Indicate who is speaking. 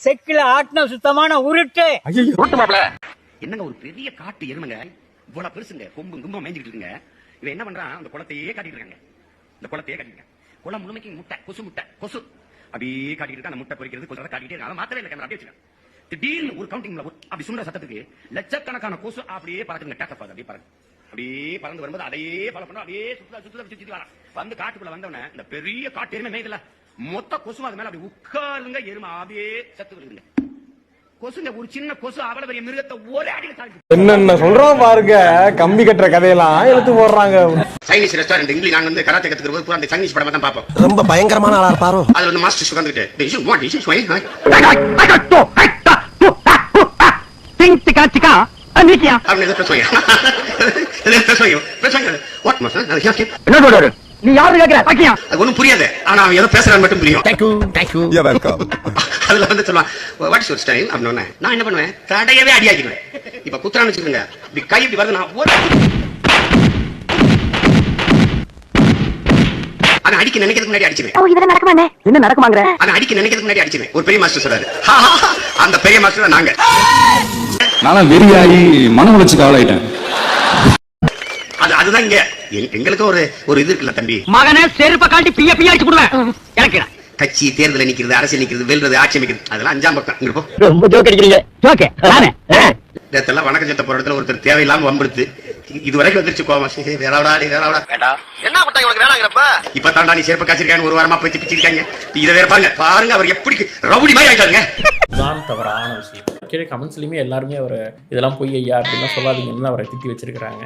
Speaker 1: செக்கில ஆட்டின சுத்தமான உருட்டு.
Speaker 2: என்னங்க ஒரு பெரிய காட்டு எருமைங்க, இவ்வளவு பெருசுங்க, கொம்பு கும்பம் மேய்ஞ்சிட்டு இருக்குங்க. இவன் என்ன பண்றான், அந்த குளத்தையே காட்டிட்டு இருக்காங்க. இந்த குளத்தையே காட்டிட்டு குளம் முழுமைக்கு முட்டை, கொசு அப்படியே காட்டிட்டு இருக்க. அந்த முட்டை பொறிக்கிறது கொசு காட்டிட்டே இருக்காங்க. அதை மாத்திரம் இல்லை, கேமரா அப்படியே வச்சுக்க. திடீர்னு ஒரு கவுண்டிங்ல அப்படி சுண்ட சத்தத்துக்கு லட்சக்கணக்கான கொசு அப்படியே பறக்குங்க. டேக்கப் அப்படியே பறக்கு. அப்படியே பறந்து வரும்போது அதையே ஃபாலோ பண்ணா அப்படியே சுத்தி வரான். வந்து காட்டுக்குள்ள வந்தவன இந்த பெரிய காட்டு எருமை மேய்தல மொத்த கொசு அது மேல அப்படி உட்காருங்க. எருமை அப்படியே சத்து வருதுங்க. கொசுங்க, ஒரு சின்ன கொசு அவ்வளவு பெரிய மிருகத்தை ஒரே அடியில் தாக்கி
Speaker 3: என்னென்ன சொல்றோம் பாருங்க. கம்பி கட்டுற கதையெல்லாம் எடுத்து போடுறாங்க.
Speaker 2: சைனீஸ் ரெஸ்டாரண்ட் இங்கிலீஷ் நாங்க வந்து கராத்தே கத்துக்கிற போது அந்த சைனீஸ் படம் தான் பார்ப்போம்.
Speaker 4: ரொம்ப பயங்கரமான ஆளா இருப்பாரோ.
Speaker 2: அதுல வந்து மாஸ்டர் உட்கார்ந்துட்டு
Speaker 1: நீ யாரு கேக்குற?
Speaker 2: அது ஒண்ணும் புரியாது, ஆனா அவன் ஏதோ பேசுறான்னு மட்டும் புரியும். அதுல வந்து சொல்லுவான், வாட் இஸ் யுவர் ஸ்டைல் அப்படின்னா நான் என்ன பண்ணுவேன், தடையவே அடியாக்கிடுவேன். இப்ப குத்துறான்னு வச்சுக்கோங்க, இப்படி கை இப்படி வருது, நான் அவன் அடிக்க நினைக்கிறதுக்கு முன்னாடி அடிச்சிருவேன்.
Speaker 1: என்ன நடக்குமாங்க?
Speaker 2: அவன் அடிக்க நினைக்கிறதுக்கு முன்னாடி அடிச்சிருவேன். ஒரு பெரிய மாஸ்டர் சொல்றாரு, அந்த பெரிய மாஸ்டர் நாங்க.
Speaker 5: நான் வெறியாகி மன உளைச்சு காவலாயிட்டேன்.
Speaker 2: அதுதான் இங்க எங்களுக்கு ஒரு இது இருக்குல்ல தம்பி,
Speaker 1: மகனே செருப்ப காட்டி பிய அடிச்சு போடுவேன். எனக்கு
Speaker 2: கட்சி தேர்தல் நிக்கிறது, அரசியல் நிக்கிறது, வெல்றது, ஆட்சி அமைக்கிறது, அதெல்லாம் அஞ்சாம் பக்கம்.
Speaker 1: ரொம்ப ஜோக் அடிக்கிறீங்க. ஜோக் நானே
Speaker 2: இதெல்லாம் வணக்கம் சத்த போற இடத்துல ஒருத்தர் தேவையில்லாம வம்படுத்து இது வரைக்கும் வந்துருச்சு கோவம். வேறாவடா என்ன பண்ணாங்க உனக்கு வேணாங்கிறப்ப இப்ப தாண்டா நீ சேர்ப்ப காய்ச்சிருக்காங்க. ஒரு வாரமா போய் பிச்சிருக்காங்க. இதை வேற பாருங்க அவர் எப்படி ரவுடி மாதிரி ஆயிட்டாங்க.
Speaker 6: தான் தவறான விஷயம். கீழே கமெண்ட்ஸ்லயுமே எல்லாருமே அவர் இதெல்லாம் பொய் ஐயா அப்படின்லாம் சொல்லாதீங்கன்னு அவரை திட்டி வச்சிருக்காங்க.